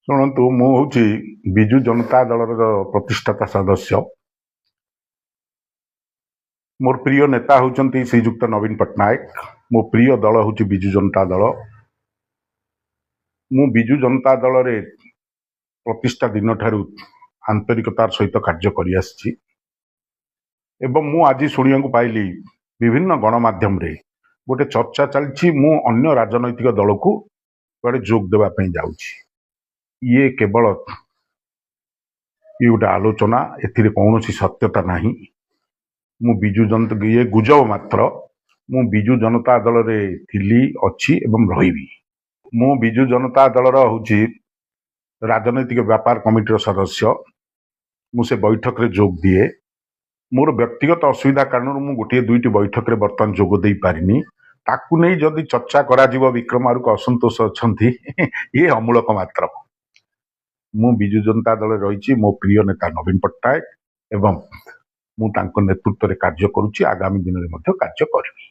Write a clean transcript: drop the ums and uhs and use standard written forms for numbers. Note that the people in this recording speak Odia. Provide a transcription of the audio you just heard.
ଶୁଣନ୍ତୁ, ମୁଁ ହେଉଛି ବିଜୁ ଜନତା ଦଳର ପ୍ରତିଷ୍ଠାତା ସଦସ୍ୟ। ମୋର ପ୍ରିୟ ନେତା ହେଉଛନ୍ତି ଶ୍ରୀଯୁକ୍ତ ନବୀନ ପଟ୍ଟନାୟକ। ମୋ ପ୍ରିୟ ଦଳ ହେଉଛି ବିଜୁ ଜନତା ଦଳ। ମୁଁ ବିଜୁ ଜନତା ଦଳରେ ପ୍ରତିଷ୍ଠା ଦିନଠାରୁ ଆନ୍ତରିକତାର ସହିତ କାର୍ଯ୍ୟ କରିଆସିଛି ଏବଂ ମୁଁ ଆଜି ଶୁଣିବାକୁ ପାଇଲି ବିଭିନ୍ନ ଗଣମାଧ୍ୟମରେ ଗୋଟେ ଚର୍ଚ୍ଚା ଚାଲିଛି ମୁଁ ଅନ୍ୟ ରାଜନୈତିକ ଦଳକୁ କୁଆଡ଼େ ଯୋଗ ଦେବା ପାଇଁ ଯାଉଛି। ଇଏ କେବଳ ଗୋଟେ ଆଲୋଚନା, ଏଥିରେ କୌଣସି ସତ୍ୟତା ନାହିଁ। ମୁଁ ବିଜୁ ଜନତା ଇଏ ଗୁଜବ ମାତ୍ର। ମୁଁ ବିଜୁ ଜନତା ଦଳରେ ଥିଲି, ଅଛି ଏବଂ ରହିବି। ମୁଁ ବିଜୁ ଜନତା ଦଳର ହେଉଛି ରାଜନୈତିକ ବ୍ୟାପାର କମିଟିର ସଦସ୍ୟ। ମୁଁ ସେ ବୈଠକରେ ଯୋଗ ଦିଏ। ମୋର ବ୍ୟକ୍ତିଗତ ଅସୁବିଧା କାରଣରୁ ମୁଁ ଗୋଟିଏ ଦୁଇଟି ବୈଠକରେ ବର୍ତ୍ତମାନ ଯୋଗ ଦେଇପାରିନି। ତାକୁ ନେଇ ଯଦି ଚର୍ଚ୍ଚା କରାଯିବ ବିକ୍ରମ ଆରୁକୁ ଅସନ୍ତୋଷ ଅଛନ୍ତି, ଇଏ ଅମୂଳକ ମାତ୍ର। ମୁଁ ବିଜୁ ଜନତା ଦଳରେ ରହିଛି। ମୋ ପ୍ରିୟ ନେତା ନବୀନ ପଟ୍ଟନାୟକ ଏବଂ ମୁଁ ତାଙ୍କ ନେତୃତ୍ୱରେ କାର୍ଯ୍ୟ କରୁଛି, ଆଗାମୀ ଦିନରେ ମଧ୍ୟ କାର୍ଯ୍ୟ କରିବି।